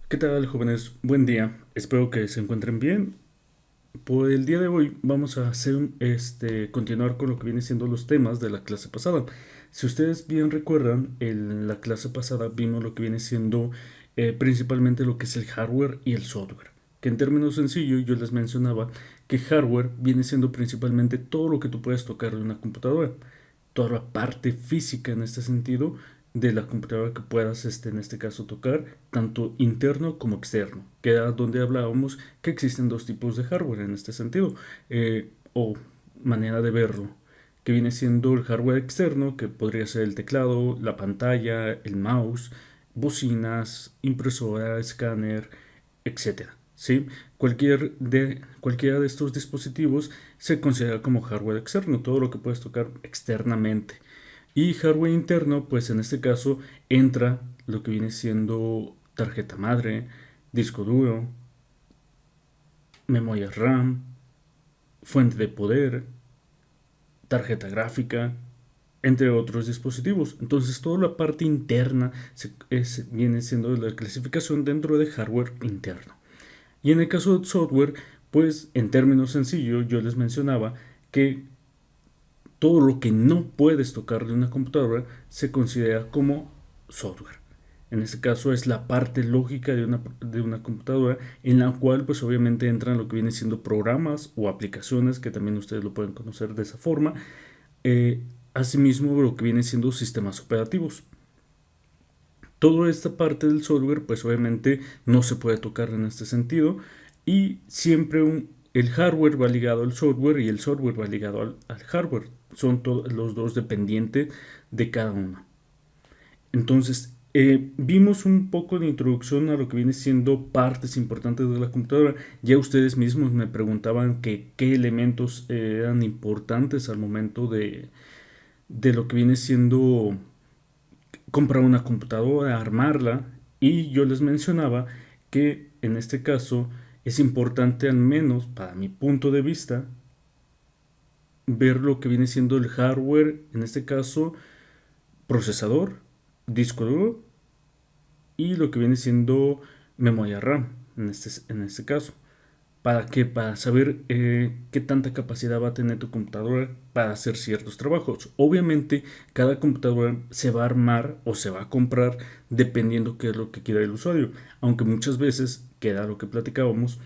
¿Qué tal, jóvenes? Buen día. Espero que se encuentren bien. Por el día de hoy vamos a continuar con lo que viene siendo los temas de la clase pasada. Si ustedes bien recuerdan, en la clase pasada vimos lo que viene siendo principalmente lo que es el hardware y el software. Que en términos sencillos yo les mencionaba que hardware viene siendo principalmente todo lo que tú puedes tocar de una computadora, toda la parte física en este sentido de la computadora que puedas en este caso tocar, tanto interno como externo, que era donde hablábamos que existen dos tipos de hardware en este sentido, o manera de verlo, que viene siendo el hardware externo, que podría ser el teclado, la pantalla, el mouse, bocinas, impresora, escáner, etcétera. ¿Sí? Cualquiera de estos dispositivos se considera como hardware externo, todo lo que puedes tocar externamente. Y hardware interno, pues en este caso entra lo que viene siendo tarjeta madre, disco duro, memoria RAM, fuente de poder, tarjeta gráfica, entre otros dispositivos. Entonces toda la parte interna viene siendo la clasificación dentro de hardware interno. Y en el caso de software, pues en términos sencillos yo les mencionaba que todo lo que no puedes tocar de una computadora se considera como software. En este caso es la parte lógica de una computadora en la cual pues obviamente entran lo que viene siendo programas o aplicaciones que también ustedes lo pueden conocer de esa forma. Asimismo lo que viene siendo sistemas operativos. Toda esta parte del software pues obviamente no se puede tocar en este sentido y siempre el hardware va ligado al software y el software va ligado al hardware. Son los dos dependientes de cada uno. Entonces, vimos un poco de introducción a lo que viene siendo partes importantes de la computadora. Ya ustedes mismos me preguntaban qué elementos eran importantes al momento de lo que viene siendo comprar una computadora, armarla, y yo les mencionaba que en este caso es importante, al menos para mi punto de vista, ver lo que viene siendo el hardware, en este caso procesador, disco duro y lo que viene siendo memoria RAM en este caso. ¿Para qué? Para saber qué tanta capacidad va a tener tu computadora para hacer ciertos trabajos. Obviamente, cada computadora se va a armar o se va a comprar dependiendo qué es lo que quiera el usuario. Aunque muchas veces, que era lo que platicábamos,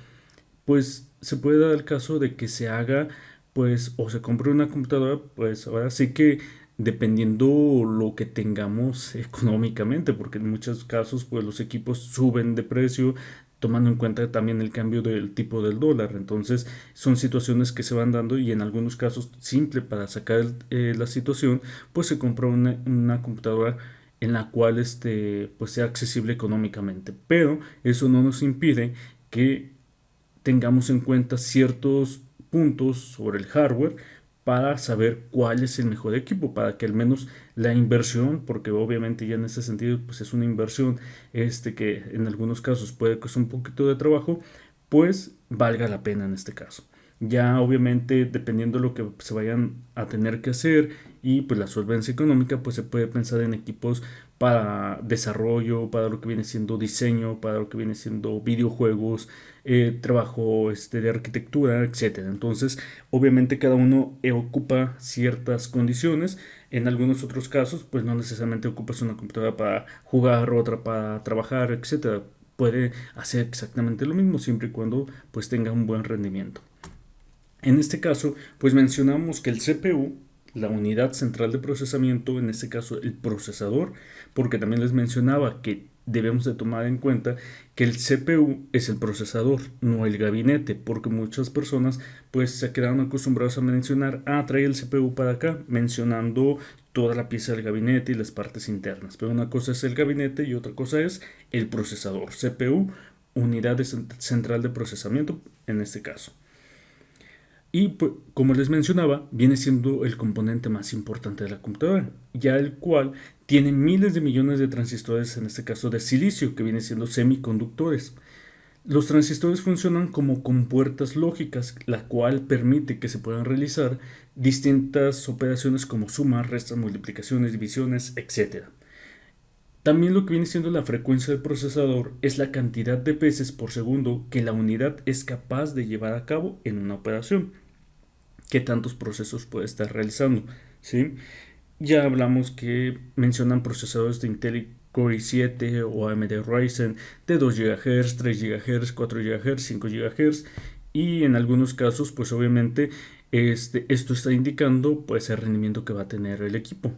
pues se puede dar el caso de que se haga, pues, o se compre una computadora, pues ahora sí que dependiendo lo que tengamos económicamente, porque en muchos casos, pues los equipos suben de precio, tomando en cuenta también el cambio del tipo del dólar. Entonces, son situaciones que se van dando y en algunos casos, simple para sacar la situación, pues se compra una computadora en la cual pues sea accesible económicamente. Pero eso no nos impide que tengamos en cuenta ciertos puntos sobre el hardware para saber cuál es el mejor equipo, para que al menos la inversión, porque obviamente ya en ese sentido pues es una inversión que en algunos casos puede costar un poquito de trabajo, pues valga la pena en este caso. Ya obviamente dependiendo de lo que se vayan a tener que hacer y pues la solvencia económica, pues se puede pensar en equipos para desarrollo, para lo que viene siendo diseño, para lo que viene siendo videojuegos, trabajo de arquitectura, etcétera. Entonces, obviamente cada uno ocupa ciertas condiciones. En algunos otros casos, pues no necesariamente ocupas una computadora para jugar, otra para trabajar, etcétera. Puede hacer exactamente lo mismo siempre y cuando pues tenga un buen rendimiento. En este caso, pues mencionamos que el CPU, la unidad central de procesamiento, en este caso el procesador, porque también les mencionaba que debemos de tomar en cuenta que el CPU es el procesador, no el gabinete, porque muchas personas pues se quedaron acostumbrados a mencionar, trae el CPU para acá, mencionando toda la pieza del gabinete y las partes internas. Pero una cosa es el gabinete y otra cosa es el procesador, CPU, unidad central de procesamiento en este caso. Y pues, como les mencionaba, viene siendo el componente más importante de la computadora, ya el cual tiene miles de millones de transistores, en este caso de silicio, que viene siendo semiconductores. Los transistores funcionan como compuertas lógicas, la cual permite que se puedan realizar distintas operaciones como suma, resta, multiplicaciones, divisiones, etc. También lo que viene siendo la frecuencia del procesador es la cantidad de veces por segundo que la unidad es capaz de llevar a cabo en una operación. ¿Qué tantos procesos puede estar realizando? ¿Sí? Ya hablamos que mencionan procesadores de Intel Core i7 o AMD Ryzen de 2 GHz, 3 GHz, 4 GHz, 5 GHz y en algunos casos pues obviamente esto está indicando pues el rendimiento que va a tener el equipo.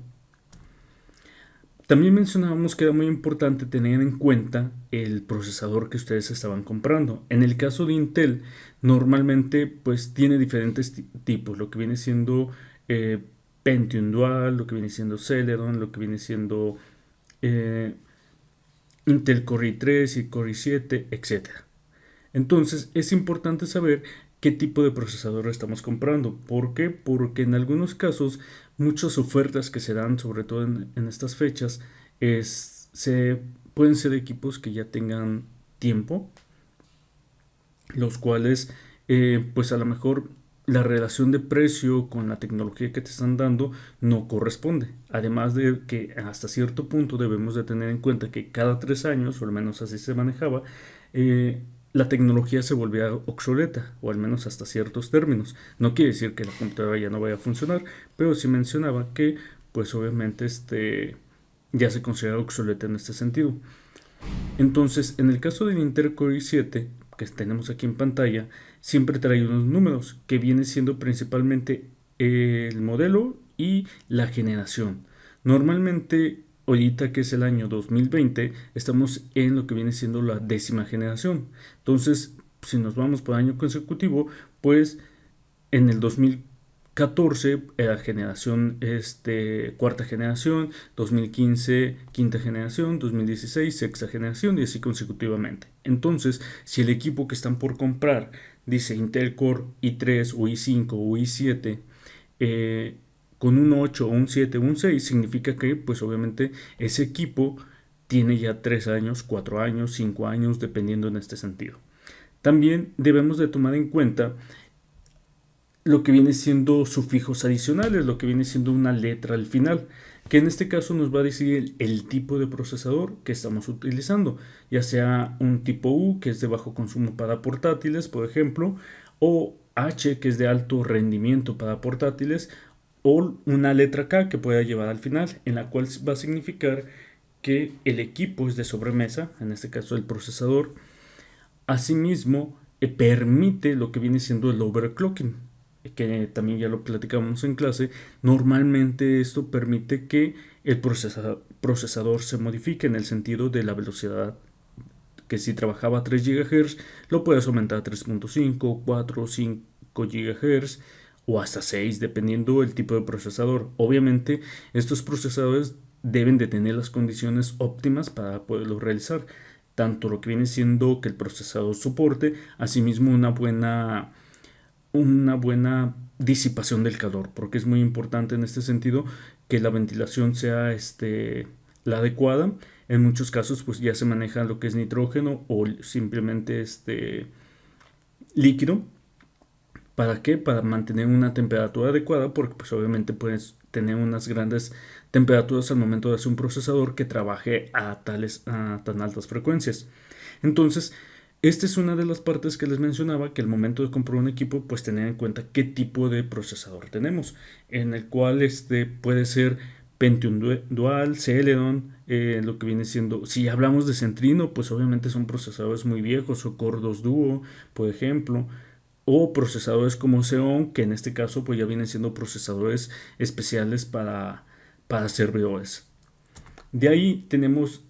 También mencionábamos que era muy importante tener en cuenta el procesador que ustedes estaban comprando. En el caso de Intel, normalmente pues tiene diferentes tipos, lo que viene siendo Pentium Dual, lo que viene siendo Celeron, lo que viene siendo eh, Intel Core i3 y Core i7, etc. Entonces es importante saber qué tipo de procesador estamos comprando. ¿Por qué? Porque en algunos casos muchas ofertas que se dan, sobre todo en estas fechas, pueden ser equipos que ya tengan tiempo, los cuales pues a lo mejor la relación de precio con la tecnología que te están dando no corresponde. Además de que hasta cierto punto debemos de tener en cuenta que cada 3 años, o al menos así se manejaba, la tecnología se volvía obsoleta, o al menos hasta ciertos términos. No quiere decir que la computadora ya no vaya a funcionar, pero sí mencionaba que pues obviamente ya se considera obsoleta en este sentido. Entonces, en el caso del Intel Core i7 que tenemos aquí en pantalla, siempre trae unos números que viene siendo principalmente el modelo y la generación. Normalmente, ahorita que es el año 2020, estamos en lo que viene siendo la 10ª generación. Entonces, si nos vamos por año consecutivo, pues en el 2014 era generación, cuarta generación, 2015 quinta generación, 2016 sexta generación y así consecutivamente. Entonces, si el equipo que están por comprar dice Intel Core i3 o i5 o i7 con un 8 o un 7 o un 6, significa que pues obviamente ese equipo tiene ya 3 años, 4 años, 5 años, dependiendo en este sentido. También debemos de tomar en cuenta lo que viene siendo sufijos adicionales, lo que viene siendo una letra al final, que en este caso nos va a decir el tipo de procesador que estamos utilizando, ya sea un tipo U, que es de bajo consumo para portátiles, por ejemplo, o H, que es de alto rendimiento para portátiles, o una letra K que pueda llevar al final, en la cual va a significar que el equipo es de sobremesa, en este caso el procesador. Asimismo, permite lo que viene siendo el overclocking, que también ya lo platicamos en clase. Normalmente esto permite que el procesador se modifique en el sentido de la velocidad, que si trabajaba a 3 GHz lo puedes aumentar a 3.5, 4, 5 GHz o hasta 6 dependiendo del tipo de procesador. Obviamente estos procesadores deben de tener las condiciones óptimas para poderlo realizar, tanto lo que viene siendo que el procesador soporte, asimismo una buena disipación del calor, porque es muy importante en este sentido que la ventilación sea la adecuada. En muchos casos pues ya se maneja lo que es nitrógeno o simplemente líquido. ¿Para qué? Para mantener una temperatura adecuada, porque pues obviamente puedes tener unas grandes temperaturas al momento de hacer un procesador que trabaje a tan altas frecuencias. Entonces, esta es una de las partes que les mencionaba, que al momento de comprar un equipo, pues tener en cuenta qué tipo de procesador tenemos, en el cual puede ser Pentium Dual, Celeron, lo que viene siendo, si hablamos de Centrino, pues obviamente son procesadores muy viejos, o Core 2 Duo, por ejemplo, o procesadores como Xeon, que en este caso pues ya vienen siendo procesadores especiales para servidores. De ahí tenemos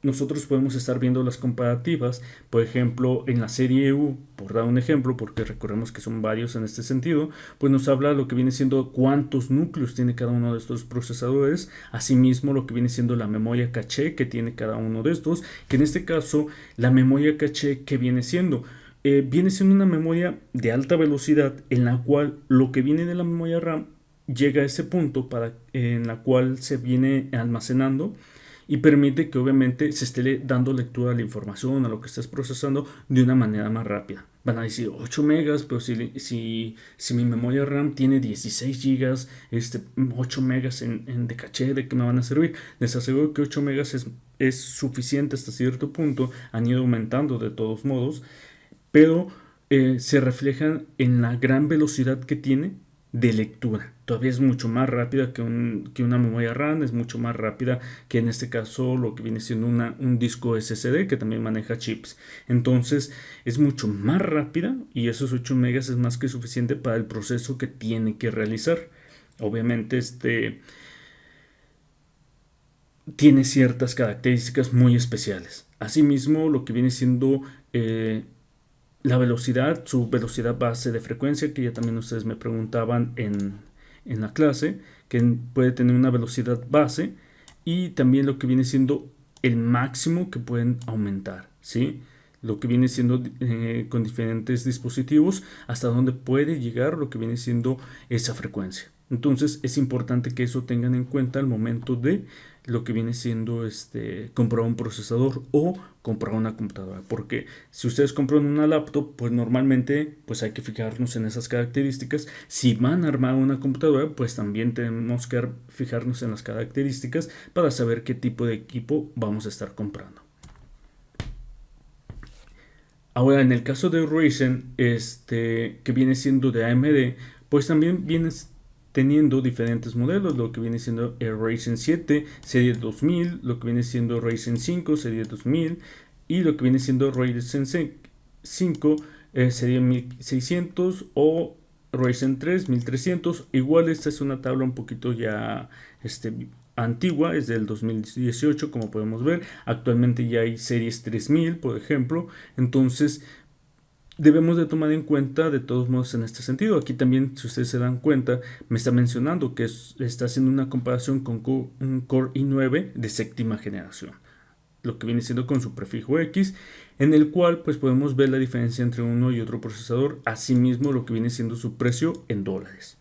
nosotros podemos estar viendo las comparativas, por ejemplo, en la serie U, por dar un ejemplo, porque recordemos que son varios en este sentido, pues nos habla lo que viene siendo cuántos núcleos tiene cada uno de estos procesadores, asimismo lo que viene siendo la memoria caché que tiene cada uno de estos, que en este caso la memoria caché que viene siendo una memoria de alta velocidad en la cual lo que viene de la memoria RAM llega a ese punto en la cual se viene almacenando y permite que obviamente se esté dando lectura a la información, a lo que estás procesando de una manera más rápida. Van a decir 8 megas, pero si mi memoria RAM tiene 16 gigas, 8 megas de caché, ¿de qué me van a servir? Les aseguro que 8 megas es suficiente hasta cierto punto, han ido aumentando de todos modos, pero se reflejan en la gran velocidad que tiene de lectura. Todavía es mucho más rápida que una memoria RAM, es mucho más rápida que en este caso lo que viene siendo un disco SSD que también maneja chips. Entonces es mucho más rápida y esos 8 megas es más que suficiente para el proceso que tiene que realizar. Obviamente tiene ciertas características muy especiales. Asimismo, lo que viene siendo la velocidad, su velocidad base de frecuencia, que ya también ustedes me preguntaban en la clase, que puede tener una velocidad base y también lo que viene siendo el máximo que pueden aumentar, ¿sí? Lo que viene siendo con diferentes dispositivos, hasta donde puede llegar lo que viene siendo esa frecuencia. Entonces es importante que eso tengan en cuenta al momento de lo que viene siendo comprar un procesador o comprar una computadora, porque si ustedes compran una laptop, pues normalmente pues hay que fijarnos en esas características. Si van a armar una computadora, pues también tenemos que fijarnos en las características para saber qué tipo de equipo vamos a estar comprando. Ahora, en el caso de Ryzen, que viene siendo de AMD, pues también viene teniendo diferentes modelos, lo que viene siendo el Ryzen 7 serie 2000, lo que viene siendo Ryzen 5 serie 2000 y lo que viene siendo Ryzen 5 serie 1600 o Ryzen 3 1300. Igual esta es una tabla un poquito ya antigua, es del 2018, como podemos ver. Actualmente ya hay series 3000, por ejemplo. Entonces debemos de tomar en cuenta de todos modos en este sentido. Aquí también, si ustedes se dan cuenta, me está mencionando que está haciendo una comparación con un Core i9 de séptima generación, lo que viene siendo con su prefijo X, en el cual pues podemos ver la diferencia entre uno y otro procesador, asimismo lo que viene siendo su precio en dólares.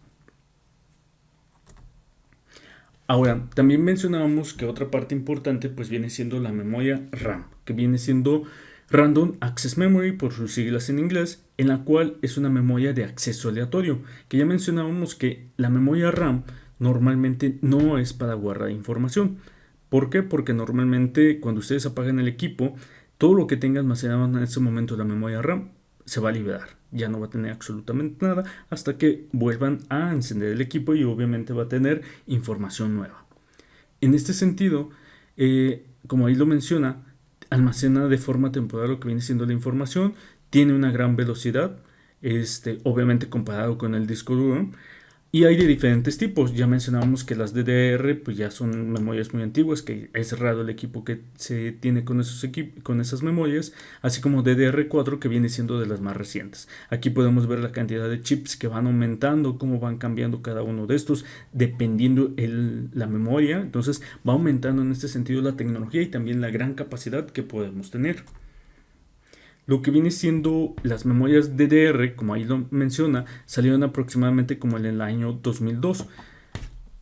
Ahora, también mencionábamos que otra parte importante pues viene siendo la memoria RAM, que viene siendo Random Access Memory por sus siglas en inglés, en la cual es una memoria de acceso aleatorio, que ya mencionábamos que la memoria RAM normalmente no es para guardar información. ¿Por qué? Porque normalmente cuando ustedes apagan el equipo, todo lo que tenga almacenado en ese momento la memoria RAM se va a liberar. Ya no va a tener absolutamente nada hasta que vuelvan a encender el equipo y obviamente va a tener información nueva. En este sentido, como ahí lo menciona, almacena de forma temporal lo que viene siendo la información, tiene una gran velocidad, obviamente comparado con el disco duro. Y hay de diferentes tipos. Ya mencionábamos que las DDR pues ya son memorias muy antiguas, que es raro el equipo que se tiene con esas memorias, así como DDR4 que viene siendo de las más recientes. Aquí podemos ver la cantidad de chips que van aumentando, cómo van cambiando cada uno de estos dependiendo la memoria. Entonces va aumentando en este sentido la tecnología y también la gran capacidad que podemos tener. Lo que viene siendo las memorias DDR, como ahí lo menciona, salieron aproximadamente como en el año 2002.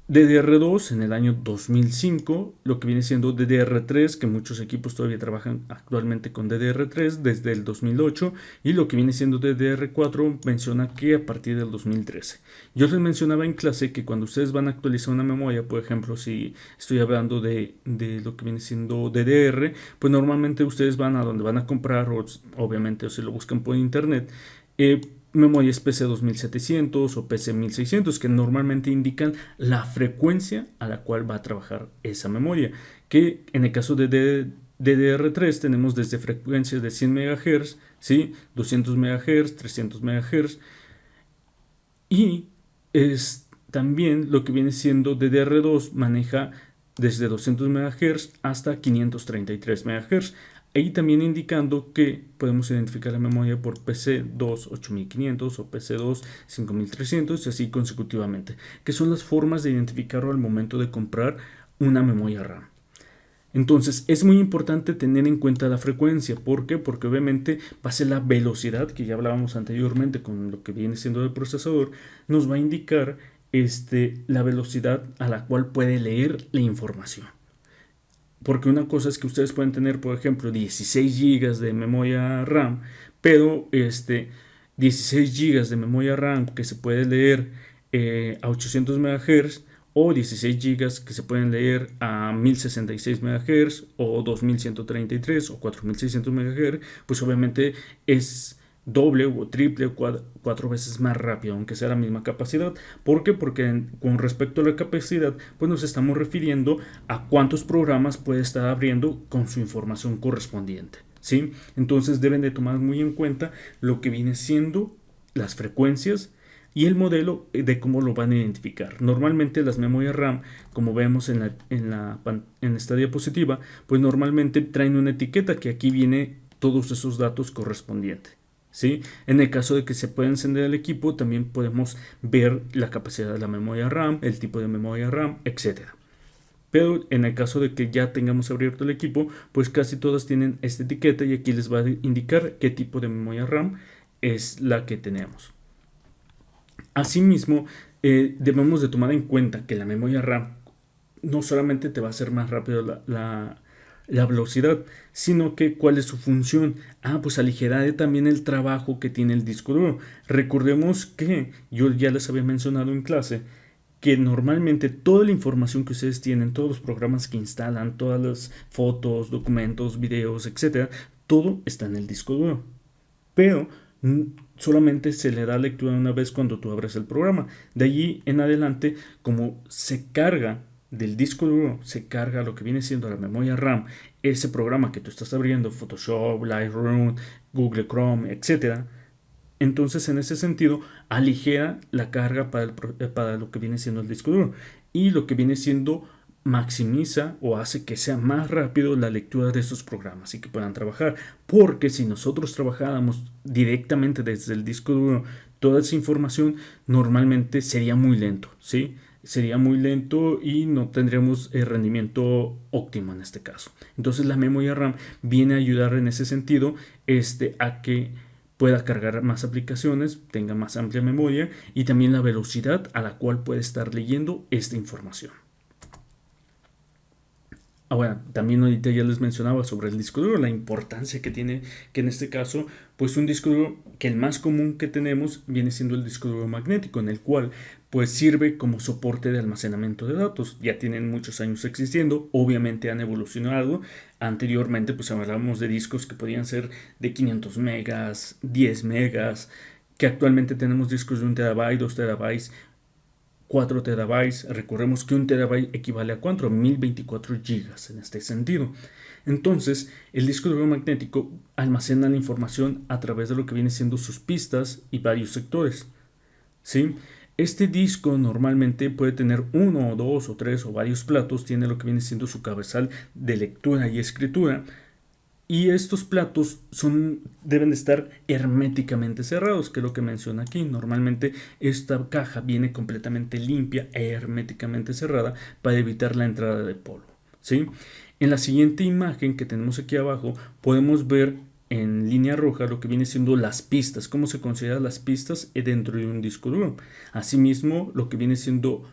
DDR2 en el año 2005, lo que viene siendo DDR3, que muchos equipos todavía trabajan actualmente con DDR3 desde el 2008, y lo que viene siendo DDR4 menciona que a partir del 2013. Yo les mencionaba en clase que cuando ustedes van a actualizar una memoria, por ejemplo, si estoy hablando de lo que viene siendo DDR, pues normalmente ustedes van a donde van a comprar, o obviamente o si lo buscan por internet, memorias PC2700 o PC1600 que normalmente indican la frecuencia a la cual va a trabajar esa memoria, que en el caso de DDR3 tenemos desde frecuencias de 100 MHz, ¿sí? 200 MHz, 300 MHz y también lo que viene siendo DDR2 maneja desde 200 MHz hasta 533 MHz. Ahí también indicando que podemos identificar la memoria por PC2 8500 o PC2 5300 y así consecutivamente, que son las formas de identificarlo al momento de comprar una memoria RAM. Entonces es muy importante tener en cuenta la frecuencia. ¿Por qué? Porque obviamente va a ser la velocidad que ya hablábamos anteriormente con lo que viene siendo el procesador, nos va a indicar la velocidad a la cual puede leer la información. Porque una cosa es que ustedes pueden tener, por ejemplo, 16 gigas de memoria RAM, pero 16 gigas de memoria RAM que se puede leer a 800 MHz, o 16 gigas que se pueden leer a 1066 MHz o 2133 o 4600 MHz, pues obviamente es doble o triple o cuatro veces más rápido, aunque sea la misma capacidad. ¿Por qué? Porque con respecto a la capacidad, pues nos estamos refiriendo a cuántos programas puede estar abriendo con su información correspondiente, ¿sí? Entonces deben de tomar muy en cuenta lo que viene siendo las frecuencias y el modelo de cómo lo van a identificar. Normalmente las memorias RAM, como vemos en esta diapositiva, pues normalmente traen una etiqueta que aquí viene todos esos datos correspondientes, ¿sí? En el caso de que se pueda encender el equipo, también podemos ver la capacidad de la memoria RAM, el tipo de memoria RAM, etcétera. Pero en el caso de que ya tengamos abierto el equipo, pues casi todas tienen esta etiqueta y aquí les va a indicar qué tipo de memoria RAM es la que tenemos. Asimismo, debemos de tomar en cuenta que la memoria RAM no solamente te va a hacer más rápido la velocidad, sino que cuál es su función. Pues aligerar también el trabajo que tiene el disco duro. Recordemos que yo ya les había mencionado en clase que normalmente toda la información que ustedes tienen, todos los programas que instalan, todas las fotos, documentos, videos, etcétera, todo está en el disco duro. Pero solamente se le da lectura una vez cuando tú abres el programa. De allí en adelante, como se carga del disco duro, se carga lo que viene siendo la memoria RAM, ese programa que tú estás abriendo, Photoshop, Lightroom, Google Chrome, etcétera. Entonces, en ese sentido, aligera la carga para lo que viene siendo el disco duro, y lo que viene siendo maximiza o hace que sea más rápido la lectura de estos programas y que puedan trabajar. Porque si nosotros trabajáramos directamente desde el disco duro toda esa información, normalmente sería muy lento, ¿sí? Sería muy lento y no tendríamos el rendimiento óptimo en este caso. Entonces la memoria RAM viene a ayudar en ese sentido a que pueda cargar más aplicaciones, tenga más amplia memoria y también la velocidad a la cual puede estar leyendo esta información. Bueno, también ahorita ya les mencionaba sobre el disco duro, la importancia que tiene, que en este caso, pues un disco duro, que el más común que tenemos viene siendo el disco duro magnético, en el cual pues sirve como soporte de almacenamiento de datos. Ya tienen muchos años existiendo, obviamente han evolucionado. Anteriormente pues hablábamos de discos que podían ser de 500 megas, 10 megas, que actualmente tenemos discos de 1 terabyte, 2 terabytes, 4 terabytes. Recordemos que 1 terabyte equivale a 1024 gigas en este sentido. Entonces, el disco duro magnético almacena la información a través de lo que viene siendo sus pistas y varios sectores, ¿sí? Este disco normalmente puede tener uno o dos o tres o varios platos, tiene lo que viene siendo su cabezal de lectura y escritura. Y estos platos deben de estar herméticamente cerrados, que es lo que menciona aquí. Normalmente esta caja viene completamente limpia e herméticamente cerrada para evitar la entrada de polvo, ¿sí? En la siguiente imagen que tenemos aquí abajo podemos ver en línea roja lo que viene siendo las pistas, cómo se consideran las pistas dentro de un disco duro. Asimismo, lo que viene siendo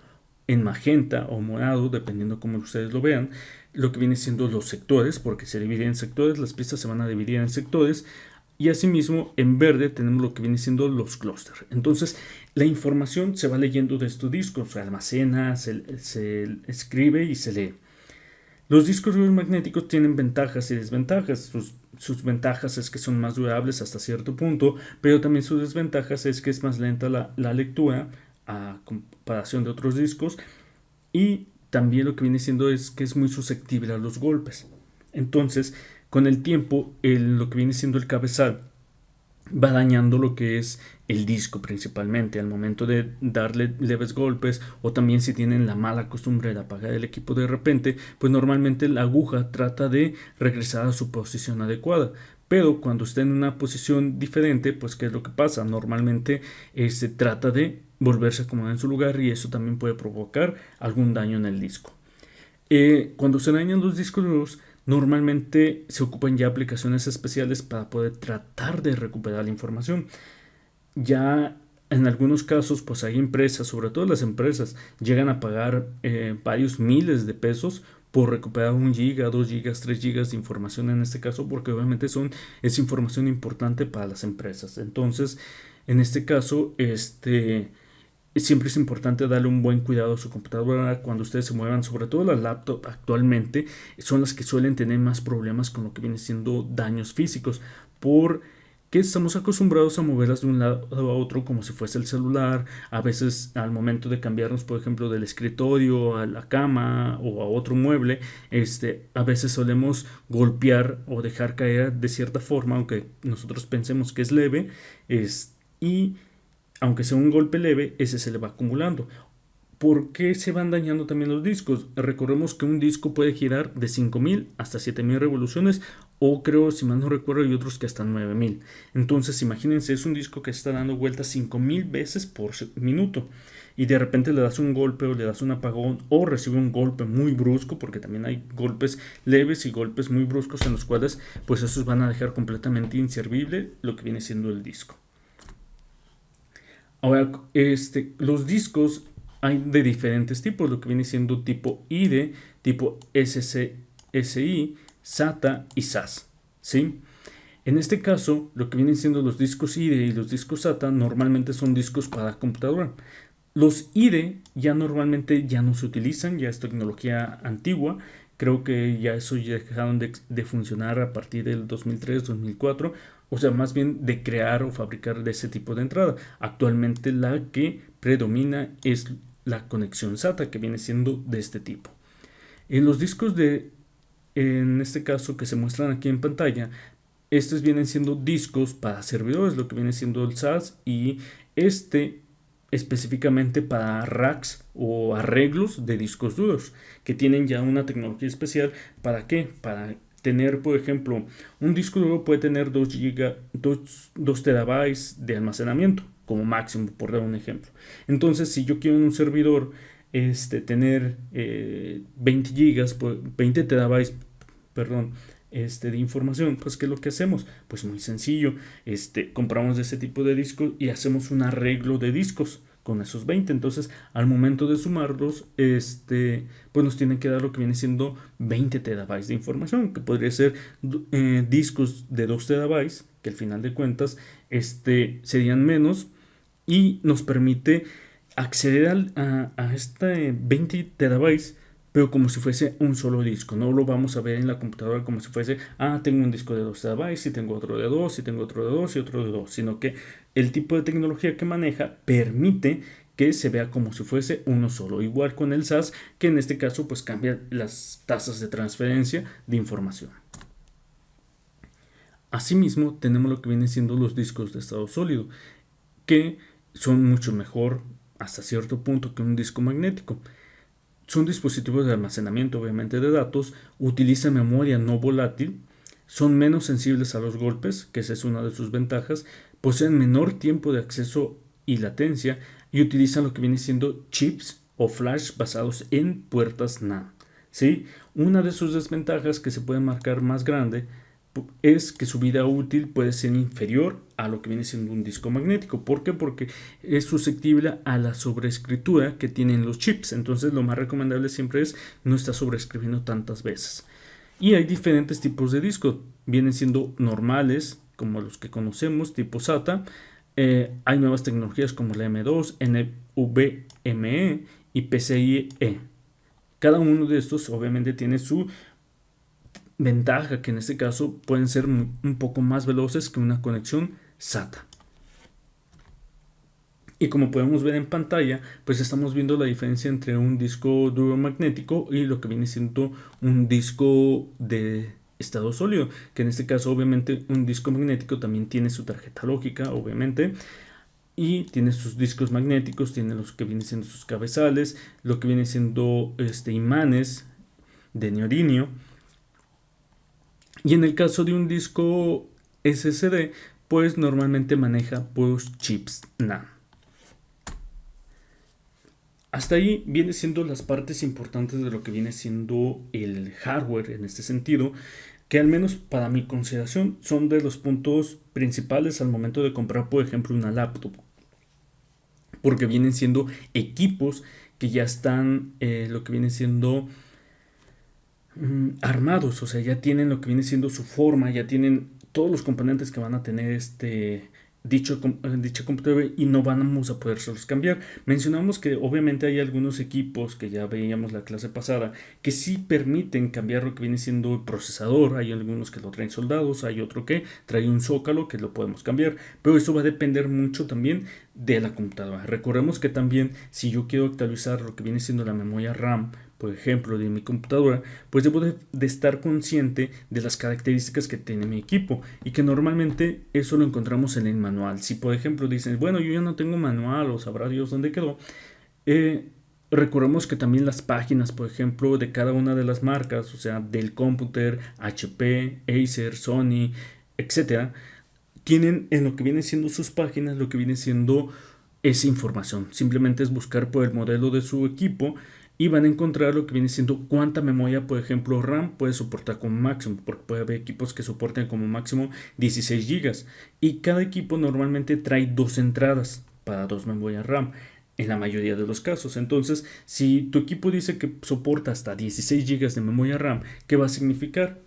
en magenta o morado, dependiendo cómo ustedes lo vean, lo que viene siendo los sectores, porque se divide en sectores, las pistas se van a dividir en sectores, y asimismo en verde tenemos lo que viene siendo los clústeres. Entonces la información se va leyendo de estos discos, se almacena, se escribe y se lee. Los discos duros magnéticos tienen ventajas y desventajas. Sus ventajas es que son más durables hasta cierto punto, pero también sus desventajas es que es más lenta la lectura a comparación de otros discos, y también lo que viene siendo es que es muy susceptible a los golpes. Entonces, con el tiempo, lo que viene siendo el cabezal va dañando lo que es el disco principalmente al momento de darle leves golpes, o también si tienen la mala costumbre de apagar el equipo de repente, pues normalmente la aguja trata de regresar a su posición adecuada. Pero cuando está en una posición diferente, pues ¿qué es lo que pasa? Normalmente se trata de volverse a acomodar en su lugar, y eso también puede provocar algún daño en el disco. Cuando se dañan los discos duros, normalmente se ocupan ya aplicaciones especiales para poder tratar de recuperar la información. Ya en algunos casos, pues hay empresas, sobre todo las empresas, llegan a pagar varios miles de pesos por recuperar 1 GB, 2 GB, 3 GB de información en este caso, porque obviamente es información importante para las empresas. Entonces, en este caso, siempre es importante darle un buen cuidado a su computadora cuando ustedes se muevan. Sobre todo las laptops actualmente son las que suelen tener más problemas con lo que viene siendo daños físicos, porque estamos acostumbrados a moverlas de un lado a otro como si fuese el celular. A veces al momento de cambiarnos, por ejemplo, del escritorio a la cama o a otro mueble, a veces solemos golpear o dejar caer de cierta forma, aunque nosotros pensemos que es leve, y aunque sea un golpe leve, ese se le va acumulando. ¿Por qué se van dañando también los discos? Recordemos que un disco puede girar de 5000 hasta 7000 revoluciones, o creo, si mal no recuerdo, hay otros que hasta 9000. Entonces, imagínense, es un disco que está dando vueltas 5000 veces por minuto, y de repente le das un golpe o le das un apagón o recibe un golpe muy brusco, porque también hay golpes leves y golpes muy bruscos en los cuales pues esos van a dejar completamente inservible lo que viene siendo el disco. Ahora, los discos hay de diferentes tipos, lo que viene siendo tipo IDE, tipo SCSI, SATA y SAS, ¿sí? En este caso, lo que vienen siendo los discos IDE y los discos SATA normalmente son discos para computadora. Los IDE ya normalmente ya no se utilizan, ya es tecnología antigua. Creo que ya eso ya dejaron de funcionar a partir del 2003-2004. O sea, más bien de crear o fabricar de ese tipo de entrada. Actualmente la que predomina es la conexión SATA, que viene siendo de este tipo. En los discos en este caso que se muestran aquí en pantalla, estos vienen siendo discos para servidores, lo que viene siendo el SAS, y específicamente para racks o arreglos de discos duros, que tienen ya una tecnología especial. ¿Para qué? Para tener, por ejemplo, un disco duro puede tener 2 terabytes de almacenamiento como máximo, por dar un ejemplo. Entonces, si yo quiero en un servidor tener 20 terabytes, perdón, de información, pues ¿qué es lo que hacemos? Pues muy sencillo, compramos de ese tipo de discos y hacemos un arreglo de discos con esos 20. Entonces, al momento de sumarlos, pues nos tienen que dar lo que viene siendo 20 terabytes de información, que podría ser discos de 2 terabytes, que al final de cuentas serían menos, y nos permite acceder a 20 terabytes, pero como si fuese un solo disco. No lo vamos a ver en la computadora como si fuese, tengo un disco de 2 terabytes y tengo otro de 2 y tengo otro de 2 y otro de 2, sino que el tipo de tecnología que maneja permite que se vea como si fuese uno solo. Igual con el SAS, que en este caso pues cambia las tasas de transferencia de información. Asimismo, tenemos lo que vienen siendo los discos de estado sólido, que son mucho mejor hasta cierto punto que un disco magnético. Son dispositivos de almacenamiento, obviamente, de datos, utilizan memoria no volátil, son menos sensibles a los golpes, que esa es una de sus ventajas, poseen menor tiempo de acceso y latencia, y utilizan lo que viene siendo chips o flash basados en puertas NAND, ¿sí? Una de sus desventajas, que se puede marcar más grande, es que su vida útil puede ser inferior a lo que viene siendo un disco magnético. ¿Por qué? Porque es susceptible a la sobreescritura que tienen los chips. Entonces lo más recomendable siempre es no estar sobreescribiendo tantas veces. Y hay diferentes tipos de discos. Vienen siendo normales, como los que conocemos, tipo SATA. Hay nuevas tecnologías como la M2, NVMe y PCIe. Cada uno de estos obviamente tiene su ventaja, que en este caso pueden ser un poco más veloces que una conexión SATA. Y como podemos ver en pantalla, pues estamos viendo la diferencia entre un disco duro magnético y lo que viene siendo un disco de estado sólido, que en este caso obviamente un disco magnético también tiene su tarjeta lógica, obviamente, y tiene sus discos magnéticos, tiene los que vienen siendo sus cabezales, lo que viene siendo imanes de neodimio. Y en el caso de un disco SSD, pues normalmente maneja pues chips NAND. Hasta ahí viene siendo las partes importantes de lo que viene siendo el hardware en este sentido, que al menos para mi consideración son de los puntos principales al momento de comprar, por ejemplo, una laptop, porque vienen siendo equipos que ya están lo que viene siendo armados, o sea, ya tienen lo que viene siendo su forma, ya tienen todos los componentes que van a tener dicha computadora y no vamos a poderlos cambiar. Mencionamos que obviamente hay algunos equipos que ya veíamos la clase pasada que sí permiten cambiar lo que viene siendo el procesador. Hay algunos que lo traen soldados, hay otro que trae un zócalo que lo podemos cambiar, pero eso va a depender mucho también de la computadora. Recordemos que también si yo quiero actualizar lo que viene siendo la memoria RAM, por ejemplo, de mi computadora, pues debo de estar consciente de las características que tiene mi equipo y que normalmente eso lo encontramos en el manual. Si por ejemplo dicen, bueno, yo ya no tengo manual o sabrá Dios dónde quedó, recordemos que también las páginas, por ejemplo, de cada una de las marcas, o sea, Dell Computer, HP, Acer, Sony, etcétera, tienen en lo que vienen siendo sus páginas lo que viene siendo esa información. Simplemente es buscar por el modelo de su equipo y van a encontrar lo que viene siendo cuánta memoria, por ejemplo, RAM puede soportar como máximo, porque puede haber equipos que soporten como máximo 16 GB y cada equipo normalmente trae dos entradas para dos memorias RAM en la mayoría de los casos. Entonces, si tu equipo dice que soporta hasta 16 GB de memoria RAM, ¿qué va a significar?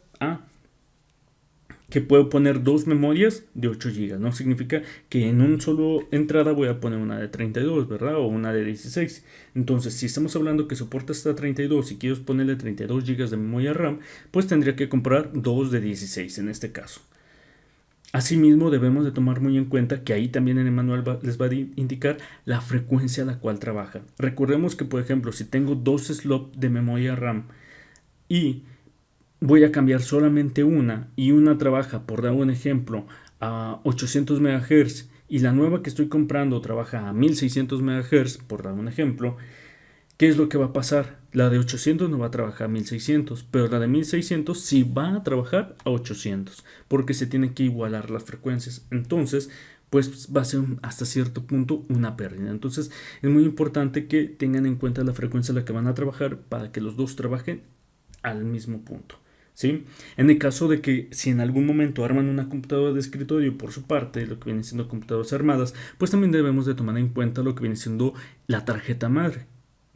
Que puedo poner dos memorias de 8 GB. No significa que en un solo entrada voy a poner una de 32, ¿verdad? O una de 16. Entonces, si estamos hablando que soporta hasta 32 y quiero ponerle 32 GB de memoria RAM, pues tendría que comprar dos de 16 en este caso. Asimismo, debemos de tomar muy en cuenta que ahí también en el manual les va a indicar la frecuencia a la cual trabaja. Recordemos que, por ejemplo, si tengo dos slots de memoria RAM y voy a cambiar solamente una y una trabaja, por dar un ejemplo, a 800 MHz y la nueva que estoy comprando trabaja a 1600 MHz, por dar un ejemplo, ¿qué es lo que va a pasar? La de 800 no va a trabajar a 1600, pero la de 1600 sí va a trabajar a 800, porque se tienen que igualar las frecuencias. Entonces, pues va a ser hasta cierto punto una pérdida. Entonces, es muy importante que tengan en cuenta la frecuencia a la que van a trabajar para que los dos trabajen al mismo punto. ¿Sí? En el caso de que si en algún momento arman una computadora de escritorio por su parte, lo que viene siendo computadoras armadas, pues también debemos de tomar en cuenta lo que viene siendo la tarjeta madre,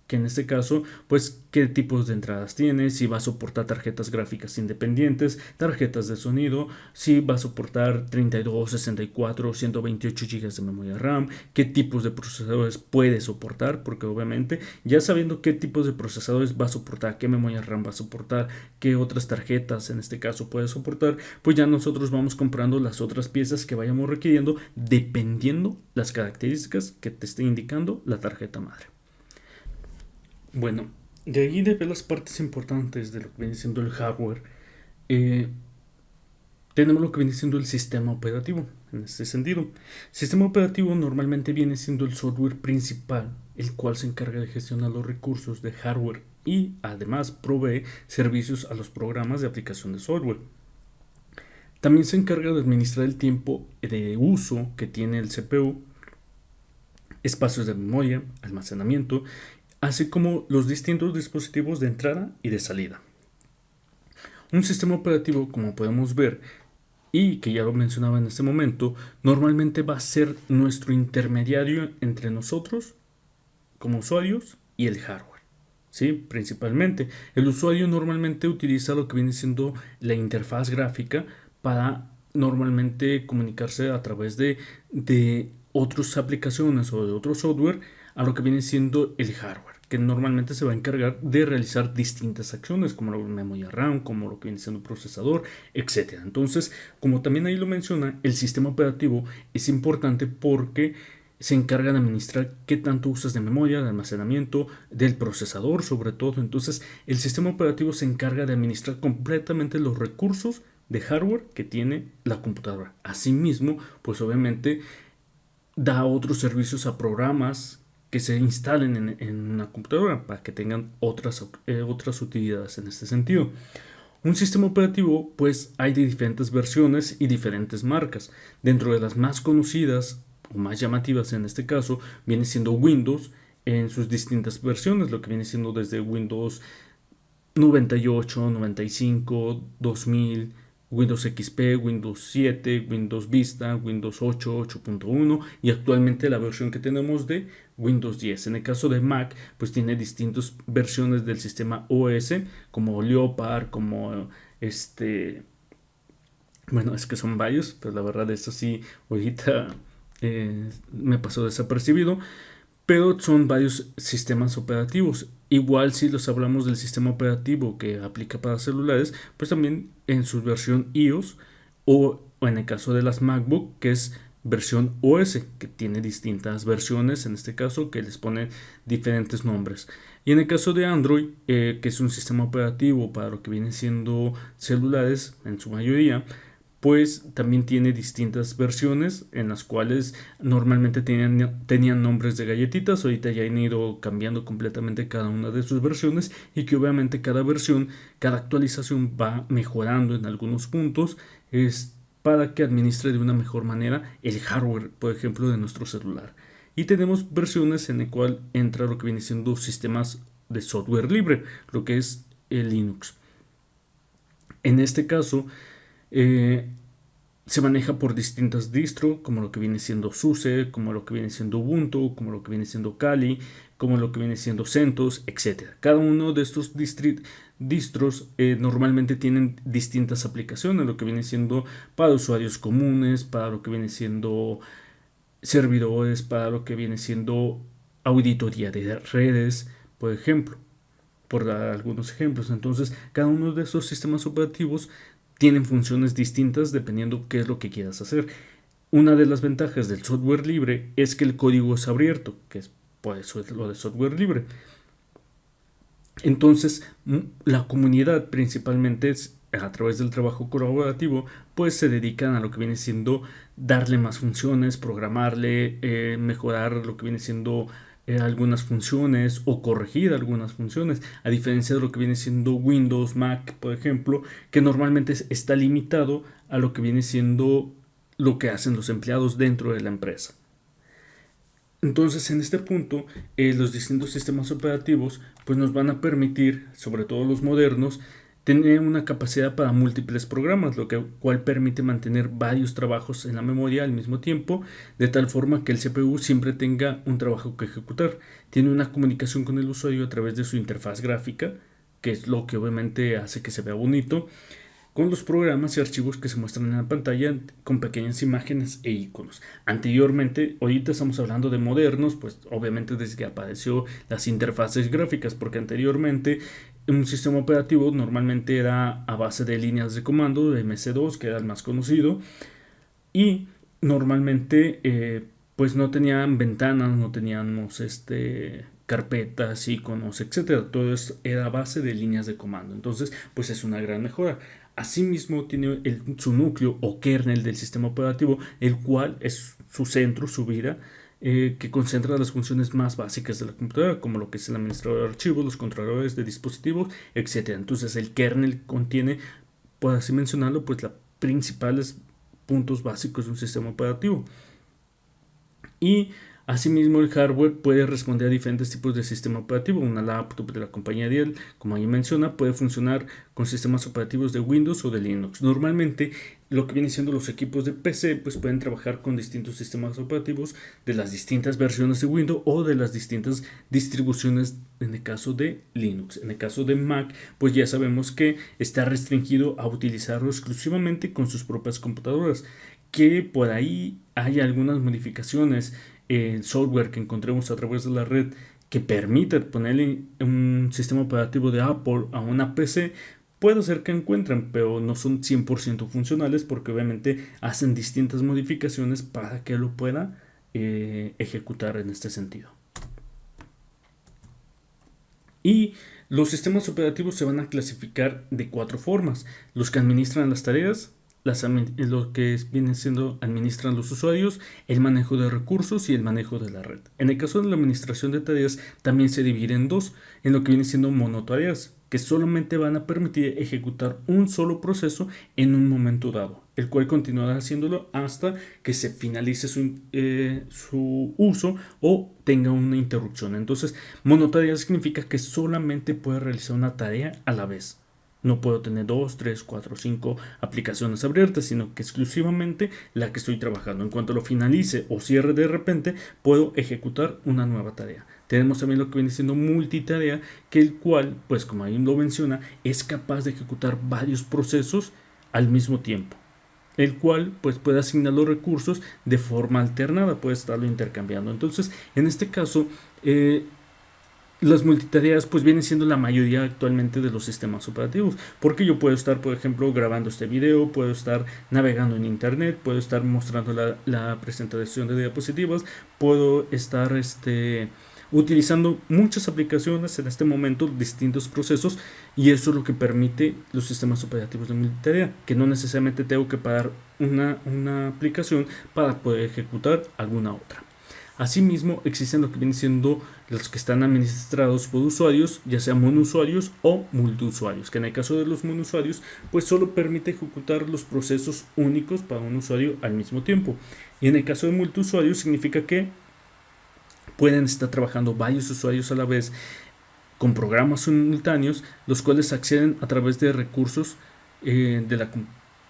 que en este caso, pues qué tipos de entradas tiene, si va a soportar tarjetas gráficas independientes, tarjetas de sonido, si va a soportar 32, 64 o 128 GB de memoria RAM, qué tipos de procesadores puede soportar, porque obviamente ya sabiendo qué tipos de procesadores va a soportar, qué memoria RAM va a soportar, qué otras tarjetas en este caso puede soportar, pues ya nosotros vamos comprando las otras piezas que vayamos requiriendo dependiendo las características que te esté indicando la tarjeta madre. Bueno, de ahí de ver las partes importantes de lo que viene siendo el hardware, tenemos lo que viene siendo el sistema operativo. En este sentido, el sistema operativo normalmente viene siendo el software principal, el cual se encarga de gestionar los recursos de hardware y además provee servicios a los programas de aplicación de software. También se encarga de administrar el tiempo de uso que tiene el CPU, espacios de memoria, almacenamiento, así como los distintos dispositivos de entrada y de salida. Un sistema operativo, como podemos ver, y que ya lo mencionaba en este momento, normalmente va a ser nuestro intermediario entre nosotros, como usuarios, y el hardware. ¿Sí? Principalmente, el usuario normalmente utiliza lo que viene siendo la interfaz gráfica para normalmente comunicarse a través de otras aplicaciones o de otro software a lo que viene siendo el hardware, que normalmente se va a encargar de realizar distintas acciones como la memoria RAM, como lo que viene siendo el procesador, etc. Entonces, como también ahí lo menciona, el sistema operativo es importante porque se encarga de administrar qué tanto usas de memoria, de almacenamiento, del procesador sobre todo. Entonces, el sistema operativo se encarga de administrar completamente los recursos de hardware que tiene la computadora. Asimismo, pues obviamente da otros servicios a programas que se instalen en una computadora para que tengan otras utilidades en este sentido. Un sistema operativo, pues hay de diferentes versiones y diferentes marcas. Dentro de las más conocidas o más llamativas en este caso, viene siendo Windows en sus distintas versiones, lo que viene siendo desde Windows 98, 95, 2000, Windows XP, Windows 7, Windows Vista, Windows 8, 8.1 y actualmente la versión que tenemos de Windows 10. En el caso de Mac, pues tiene distintas versiones del sistema OS, como Leopard, como bueno, es que son varios, pero la verdad esto sí, ahorita me pasó desapercibido, pero son varios sistemas operativos. Igual si los hablamos del sistema operativo que aplica para celulares, pues también en su versión iOS o en el caso de las MacBook, que es versión OS, que tiene distintas versiones, en este caso, que les ponen diferentes nombres. Y en el caso de Android, que es un sistema operativo para lo que vienen siendo celulares en su mayoría, pues también tiene distintas versiones en las cuales normalmente tenían nombres de galletitas. Ahorita ya han ido cambiando completamente cada una de sus versiones y que obviamente cada versión, cada actualización va mejorando en algunos puntos para que administre de una mejor manera el hardware, por ejemplo, de nuestro celular. Y tenemos versiones en el cual entra lo que viene siendo sistemas de software libre, lo que es el Linux. En este caso, se maneja por distintas distros, como lo que viene siendo SUSE, como lo que viene siendo Ubuntu, como lo que viene siendo Kali, como lo que viene siendo CentOS, etc. Cada uno de estos distros normalmente tienen distintas aplicaciones, lo que viene siendo para usuarios comunes, para lo que viene siendo servidores, para lo que viene siendo auditoría de redes, por ejemplo, por dar algunos ejemplos. Entonces, cada uno de estos sistemas operativos tienen funciones distintas dependiendo qué es lo que quieras hacer. Una de las ventajas del software libre es que el código es abierto, que es por eso es lo de software libre. Entonces, la comunidad principalmente es, a través del trabajo colaborativo, pues se dedican a lo que viene siendo darle más funciones, programarle, mejorar lo que viene siendo algunas funciones o corregir algunas funciones, a diferencia de lo que viene siendo Windows, Mac, por ejemplo, que normalmente está limitado a lo que viene siendo lo que hacen los empleados dentro de la empresa. Entonces, en este punto, los distintos sistemas operativos pues nos van a permitir, sobre todo los modernos, tener una capacidad para múltiples programas, lo cual permite mantener varios trabajos en la memoria al mismo tiempo, de tal forma que el CPU siempre tenga un trabajo que ejecutar. Tiene una comunicación con el usuario a través de su interfaz gráfica, que es lo que obviamente hace que se vea bonito, con los programas y archivos que se muestran en la pantalla con pequeñas imágenes e iconos. Anteriormente, ahorita estamos hablando de modernos, pues obviamente desde que apareció las interfaces gráficas, porque anteriormente un sistema operativo normalmente era a base de líneas de comando, de MS2, que era el más conocido, y normalmente pues no tenían ventanas, no teníamos carpetas, iconos, etcétera. Todo eso era a base de líneas de comando. Entonces, pues es una gran mejora. Asimismo, tiene su núcleo o kernel del sistema operativo, el cual es su centro, su vida, que concentra las funciones más básicas de la computadora, como lo que es el administrador de archivos, los controladores de dispositivos, etc. Entonces, el kernel contiene, por así mencionarlo, pues los principales puntos básicos de un sistema operativo. Y asimismo, el hardware puede responder a diferentes tipos de sistema operativo. Una laptop de la compañía Dell, como ahí menciona, puede funcionar con sistemas operativos de Windows o de Linux. Normalmente, lo que viene siendo los equipos de PC, pues pueden trabajar con distintos sistemas operativos de las distintas versiones de Windows o de las distintas distribuciones en el caso de Linux. En el caso de Mac, pues ya sabemos que está restringido a utilizarlo exclusivamente con sus propias computadoras, que por ahí hay algunas modificaciones en software que encontremos a través de la red que permite ponerle un sistema operativo de Apple a una PC. Puede ser que encuentren, pero no son 100% funcionales porque obviamente hacen distintas modificaciones para que lo pueda ejecutar en este sentido. Y los sistemas operativos se van a clasificar de 4 formas: los que administran las tareas, lo que vienen siendo administran los usuarios, el manejo de recursos y el manejo de la red. En el caso de la administración de tareas también se divide en 2, en lo que viene siendo monotareas, que solamente van a permitir ejecutar un solo proceso en un momento dado, el cual continuará haciéndolo hasta que se finalice su uso o tenga una interrupción. Entonces, monotarea significa que solamente puede realizar una tarea a la vez. No puedo tener 2, 3, 4, 5 aplicaciones abiertas, sino que exclusivamente la que estoy trabajando. En cuanto lo finalice o cierre de repente, puedo ejecutar una nueva tarea. Tenemos también lo que viene siendo multitarea, que el cual, pues como ahí lo menciona, es capaz de ejecutar varios procesos al mismo tiempo, el cual pues puede asignar los recursos de forma alternada, puede estarlo intercambiando. Entonces, en este caso, las multitareas pues vienen siendo la mayoría actualmente de los sistemas operativos, porque yo puedo estar, por ejemplo, grabando este video, puedo estar navegando en internet, puedo estar mostrando la presentación de diapositivas, puedo estar utilizando muchas aplicaciones en este momento, distintos procesos, y eso es lo que permite los sistemas operativos de multitarea, que no necesariamente tengo que pagar una aplicación para poder ejecutar alguna otra. Asimismo, existen lo que vienen siendo los que están administrados por usuarios, ya sean monousuarios o multiusuarios, que en el caso de los monousuarios, pues solo permite ejecutar los procesos únicos para un usuario al mismo tiempo. Y en el caso de multiusuarios significa que pueden estar trabajando varios usuarios a la vez con programas simultáneos, los cuales acceden a través de recursos de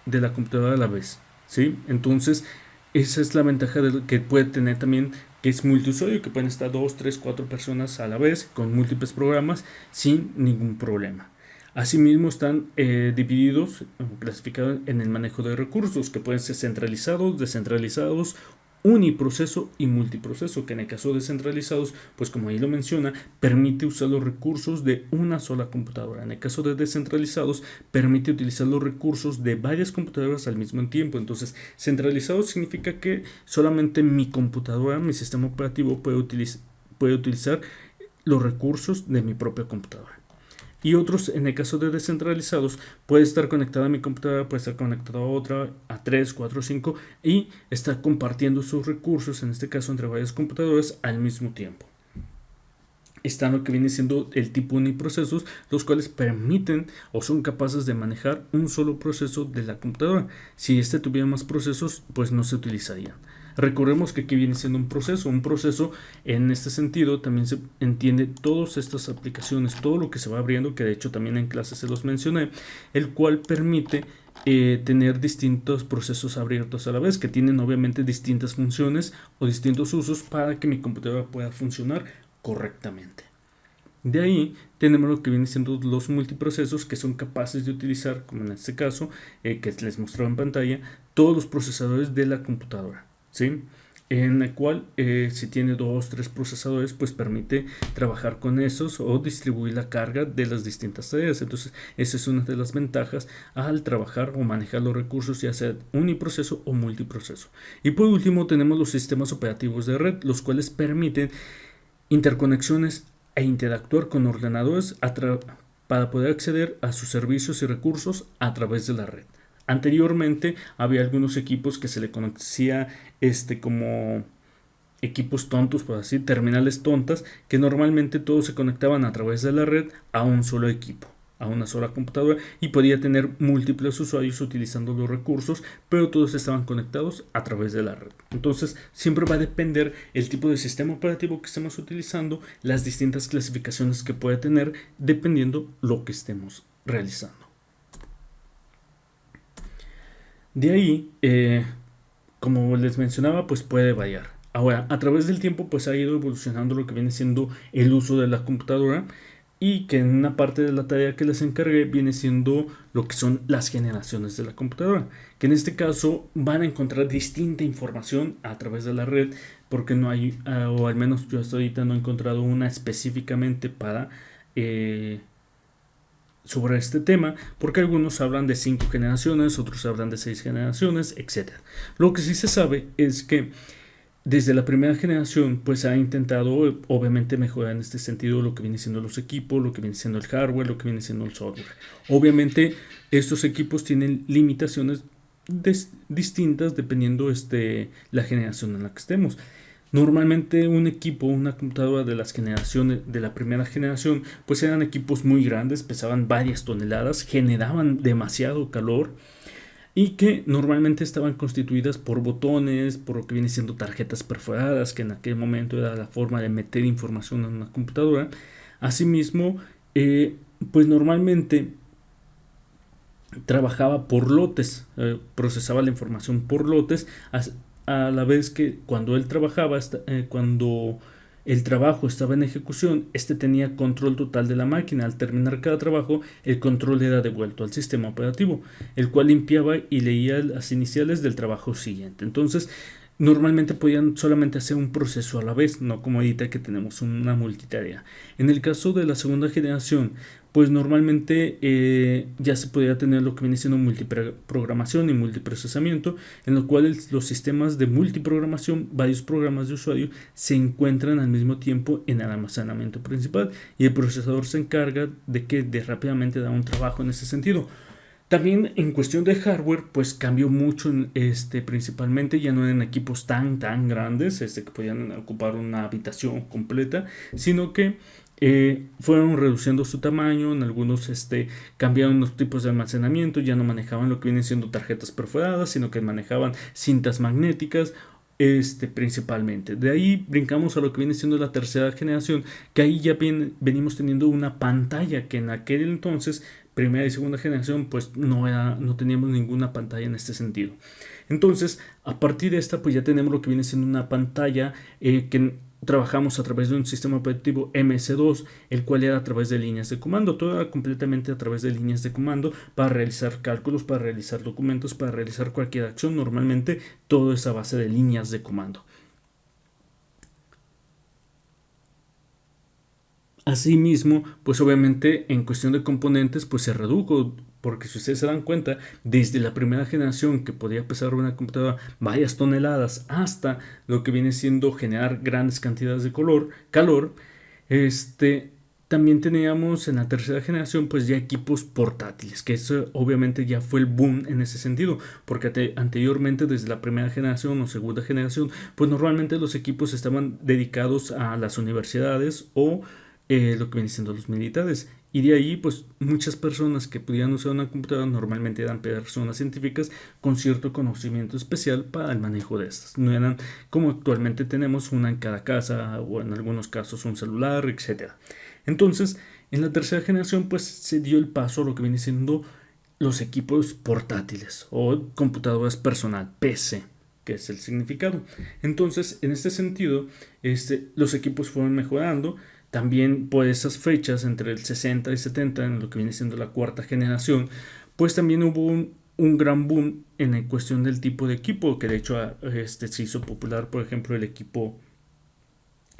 la computadora a la vez, ¿sí? Entonces, esa es la ventaja que puede tener también, que es multiusuario, que pueden estar 2, 3, 4 personas a la vez con múltiples programas sin ningún problema. Asimismo, están divididos, clasificados en el manejo de recursos, que pueden ser centralizados, descentralizados, uniproceso y multiproceso, que en el caso de centralizados, pues como ahí lo menciona, permite usar los recursos de una sola computadora. En el caso de descentralizados, permite utilizar los recursos de varias computadoras al mismo tiempo. Entonces, centralizado significa que solamente mi computadora, mi sistema operativo puede utilizar los recursos de mi propia computadora. Y otros, en el caso de descentralizados, puede estar conectada a mi computadora, puede estar conectada a otra, a 3, 4, 5, y estar compartiendo sus recursos, en este caso entre varias computadoras, al mismo tiempo. Está lo que viene siendo el tipo uniprocesos, los cuales permiten o son capaces de manejar un solo proceso de la computadora. Si este tuviera más procesos, pues no se utilizarían. Recordemos que aquí viene siendo un proceso. Un proceso, en este sentido, también se entiende todas estas aplicaciones, todo lo que se va abriendo, que de hecho también en clases se los mencioné, el cual permite tener distintos procesos abiertos a la vez, que tienen obviamente distintas funciones o distintos usos para que mi computadora pueda funcionar correctamente. De ahí tenemos lo que vienen siendo los multiprocesos, que son capaces de utilizar, como en este caso, que les mostraba en pantalla, todos los procesadores de la computadora, ¿sí? En el cual si tiene 2 o 3 procesadores, pues permite trabajar con esos o distribuir la carga de las distintas tareas. Entonces esa es una de las ventajas al trabajar o manejar los recursos, ya sea uniproceso o multiproceso. Y por último tenemos los sistemas operativos de red, los cuales permiten interconexiones e interactuar con ordenadores para poder acceder a sus servicios y recursos a través de la red. Anteriormente había algunos equipos que se le conocía como equipos tontos, por así, terminales tontas, que normalmente todos se conectaban a través de la red a un solo equipo, a una sola computadora, y podía tener múltiples usuarios utilizando los recursos, pero todos estaban conectados a través de la red. Entonces siempre va a depender el tipo de sistema operativo que estemos utilizando, las distintas clasificaciones que puede tener, dependiendo lo que estemos realizando. De ahí, como les mencionaba, pues puede variar. Ahora, a través del tiempo, pues ha ido evolucionando lo que viene siendo el uso de la computadora, y que en una parte de la tarea que les encargué viene siendo lo que son las generaciones de la computadora, que en este caso van a encontrar distinta información a través de la red, porque no hay, o al menos yo hasta ahorita no he encontrado una específicamente para sobre este tema, porque algunos hablan de 5 generaciones, otros hablan de 6 generaciones, etc. Lo que sí se sabe es que desde la primera generación pues ha intentado obviamente mejorar en este sentido lo que viene siendo los equipos, lo que viene siendo el hardware, lo que viene siendo el software. Obviamente estos equipos tienen limitaciones distintas dependiendo la generación en la que estemos. Normalmente un equipo, una computadora de las generaciones, de la primera generación, pues eran equipos muy grandes, pesaban varias toneladas, generaban demasiado calor y que normalmente estaban constituidas por botones, por lo que viene siendo tarjetas perforadas, que en aquel momento era la forma de meter información en una computadora. Asimismo, pues normalmente trabajaba por lotes, procesaba la información por lotes, a la vez que cuando él trabajaba, cuando el trabajo estaba en ejecución, este tenía control total de la máquina. Al terminar cada trabajo, el control era devuelto al sistema operativo, el cual limpiaba y leía las iniciales del trabajo siguiente. Entonces, normalmente podían solamente hacer un proceso a la vez, no como ahorita que tenemos una multitarea. En el caso de la segunda generación, pues normalmente ya se podía tener lo que viene siendo multiprogramación y multiprocesamiento, en lo cual los sistemas de multiprogramación, varios programas de usuario, se encuentran al mismo tiempo en el almacenamiento principal y el procesador se encarga de rápidamente dar un trabajo en ese sentido. También en cuestión de hardware, pues cambió mucho, principalmente ya no eran equipos tan grandes, que podían ocupar una habitación completa, sino que fueron reduciendo su tamaño. En algunos cambiaron los tipos de almacenamiento, ya no manejaban lo que vienen siendo tarjetas perforadas, sino que manejaban cintas magnéticas, principalmente. De ahí brincamos a lo que viene siendo la tercera generación, que ahí ya venimos teniendo una pantalla que en aquel entonces, primera y segunda generación, pues no teníamos ninguna pantalla en este sentido. Entonces, a partir de esta, pues ya tenemos lo que viene siendo una pantalla que trabajamos a través de un sistema operativo MS2, el cual era a través de líneas de comando. Todo era completamente a través de líneas de comando para realizar cálculos, para realizar documentos, para realizar cualquier acción. Normalmente todo es a base de líneas de comando. Asimismo, pues obviamente en cuestión de componentes, pues se redujo, porque si ustedes se dan cuenta, desde la primera generación que podía pesar una computadora varias toneladas hasta lo que viene siendo generar grandes cantidades de calor, también teníamos en la tercera generación pues ya equipos portátiles, que eso obviamente ya fue el boom en ese sentido, porque anteriormente desde la primera generación o segunda generación, pues normalmente los equipos estaban dedicados a las universidades o lo que viene siendo los militares, y de ahí pues muchas personas que pudieran usar una computadora normalmente eran personas científicas con cierto conocimiento especial para el manejo de estas. No eran como actualmente tenemos una en cada casa o en algunos casos un celular, etcétera. Entonces en la tercera generación pues se dio el paso a lo que viene siendo los equipos portátiles o computadoras personal, PC, que es el significado. Entonces en este sentido los equipos fueron mejorando. También por esas fechas, entre el 60 y 70, en lo que viene siendo la cuarta generación, pues también hubo un gran boom en la cuestión del tipo de equipo, que de hecho se hizo popular, por ejemplo, el equipo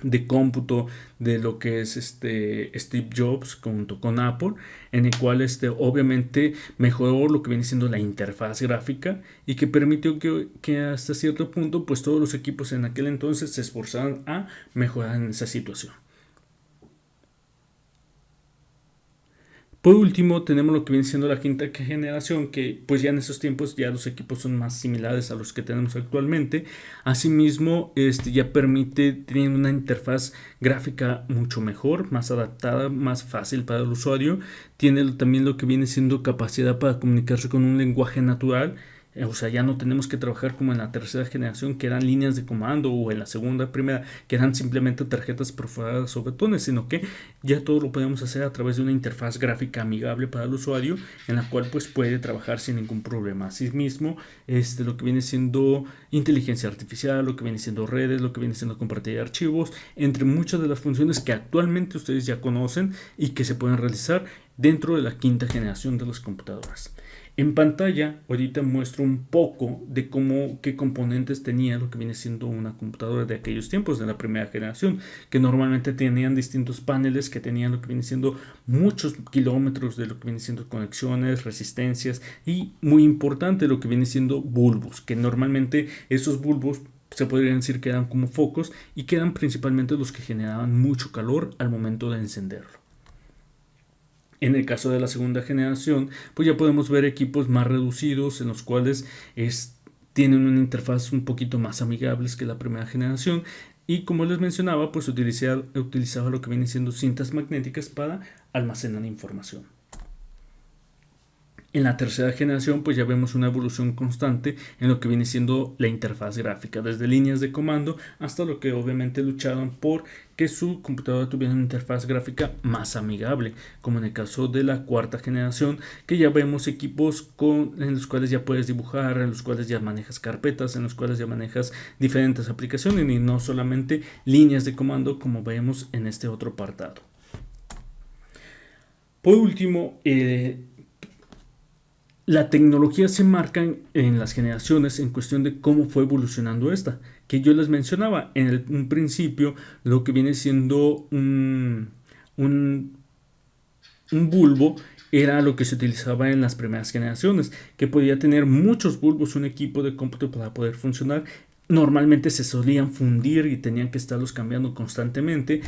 de cómputo de lo que es Steve Jobs junto con Apple, en el cual obviamente mejoró lo que viene siendo la interfaz gráfica y que permitió que hasta cierto punto pues todos los equipos en aquel entonces se esforzaran a mejorar en esa situación. Por último, tenemos lo que viene siendo la quinta generación, que pues ya en esos tiempos ya los equipos son más similares a los que tenemos actualmente. Asimismo, ya permite tener una interfaz gráfica mucho mejor, más adaptada, más fácil para el usuario. Tiene también lo que viene siendo capacidad para comunicarse con un lenguaje natural. O sea, ya no tenemos que trabajar como en la tercera generación, que eran líneas de comando, o en la segunda, primera, que eran simplemente tarjetas perforadas o botones, sino que ya todo lo podemos hacer a través de una interfaz gráfica amigable para el usuario, en la cual pues puede trabajar sin ningún problema. Asimismo, lo que viene siendo inteligencia artificial, lo que viene siendo redes, lo que viene siendo compartir archivos, entre muchas de las funciones que actualmente ustedes ya conocen y que se pueden realizar dentro de la quinta generación de las computadoras. En pantalla, ahorita muestro un poco de qué componentes tenía lo que viene siendo una computadora de aquellos tiempos, de la primera generación, que normalmente tenían distintos paneles que tenían lo que viene siendo muchos kilómetros de lo que viene siendo conexiones, resistencias y, muy importante, lo que viene siendo bulbos, que normalmente esos bulbos se podrían decir que eran como focos y que eran principalmente los que generaban mucho calor al momento de encenderlo. En el caso de la segunda generación, pues ya podemos ver equipos más reducidos en los cuales tienen una interfaz un poquito más amigables que la primera generación, y como les mencionaba, pues utilizaba lo que viene siendo cintas magnéticas para almacenar información. En la tercera generación pues ya vemos una evolución constante en lo que viene siendo la interfaz gráfica, desde líneas de comando hasta lo que obviamente lucharon por que su computadora tuviera una interfaz gráfica más amigable, como en el caso de la cuarta generación, que ya vemos equipos en los cuales ya puedes dibujar, en los cuales ya manejas carpetas, en los cuales ya manejas diferentes aplicaciones y no solamente líneas de comando como vemos en este otro apartado. Por último, la tecnología se marca en las generaciones en cuestión de cómo fue evolucionando esta, que yo les mencionaba en un principio lo que viene siendo un bulbo era lo que se utilizaba en las primeras generaciones, que podía tener muchos bulbos un equipo de cómputo para poder funcionar. Normalmente se solían fundir y tenían que estarlos cambiando constantemente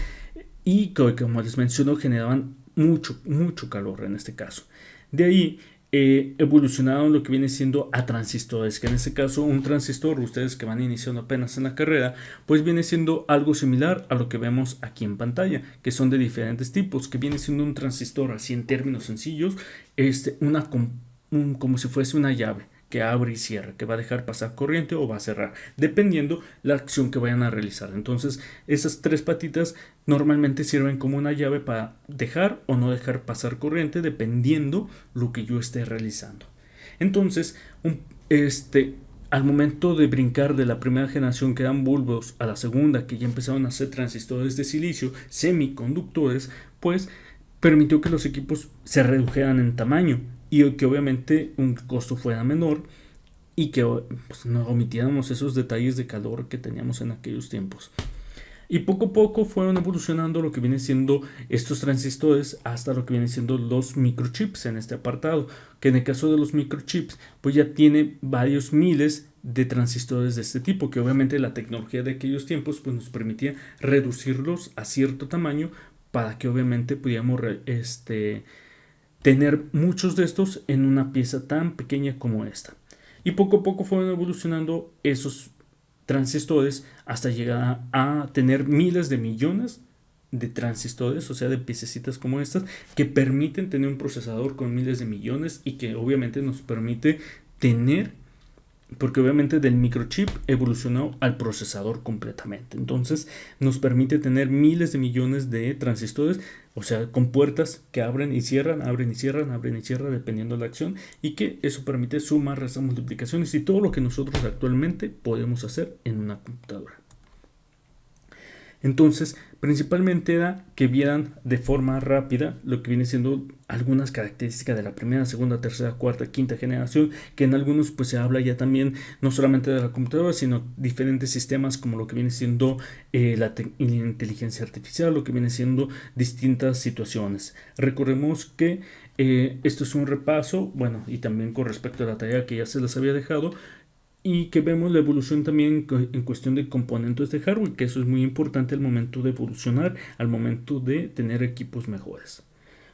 y como les menciono generaban mucho calor en este caso. De ahí evolucionaron lo que viene siendo a transistores, que en este caso un transistor, ustedes que van iniciando apenas en la carrera, pues viene siendo algo similar a lo que vemos aquí en pantalla, que son de diferentes tipos, que viene siendo un transistor así en términos sencillos, como si fuese una llave que abre y cierra, que va a dejar pasar corriente o va a cerrar, dependiendo la acción que vayan a realizar. Entonces, esas tres patitas normalmente sirven como una llave para dejar o no dejar pasar corriente, dependiendo lo que yo esté realizando. Entonces, al momento de brincar de la primera generación que eran bulbos a la segunda, que ya empezaron a ser transistores de silicio, semiconductores, pues permitió que los equipos se redujeran en tamaño y que obviamente un costo fuera menor y que pues, no omitiéramos esos detalles de calor que teníamos en aquellos tiempos. Y poco a poco fueron evolucionando lo que viene siendo estos transistores hasta lo que viene siendo los microchips en este apartado, que en el caso de los microchips pues ya tiene varios miles de transistores de este tipo, que obviamente la tecnología de aquellos tiempos pues nos permitía reducirlos a cierto tamaño para que obviamente pudiéramos tener muchos de estos en una pieza tan pequeña como esta. Y poco a poco fueron evolucionando esos transistores hasta llegar a tener miles de millones de transistores, o sea, de piececitas como estas, que permiten tener un procesador con miles de millones y que obviamente nos permite tener, porque obviamente del microchip evolucionó al procesador completamente. Entonces nos permite tener miles de millones de transistores, o sea, con puertas que abren y cierran, abren y cierran, abren y cierran, dependiendo de la acción, y que eso permite sumar, restar, multiplicaciones y todo lo que nosotros actualmente podemos hacer en una computadora. Entonces, principalmente era que vieran de forma rápida lo que viene siendo algunas características de la primera, segunda, tercera, cuarta, quinta generación, que en algunos pues se habla ya también no solamente de la computadora, sino diferentes sistemas como lo que viene siendo la inteligencia artificial, lo que viene siendo distintas situaciones. Recordemos que esto es un repaso, bueno, y también con respecto a la tarea que ya se les había dejado, y que vemos la evolución también en cuestión de componentes de hardware, que eso es muy importante al momento de evolucionar, al momento de tener equipos mejores.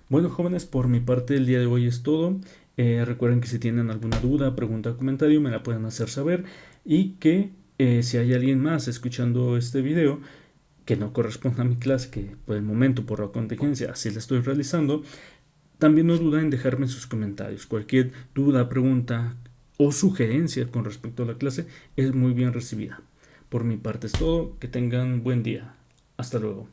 Bueno, jóvenes, por mi parte el día de hoy es todo. Recuerden que si tienen alguna duda, pregunta o comentario me la pueden hacer saber, y que si hay alguien más escuchando este video que no corresponda a mi clase, que por el momento por la contingencia así la estoy realizando, también no duden en dejarme sus comentarios. Cualquier duda, pregunta o sugerencia con respecto a la clase es muy bien recibida. Por mi parte es todo. Que tengan buen día. Hasta luego.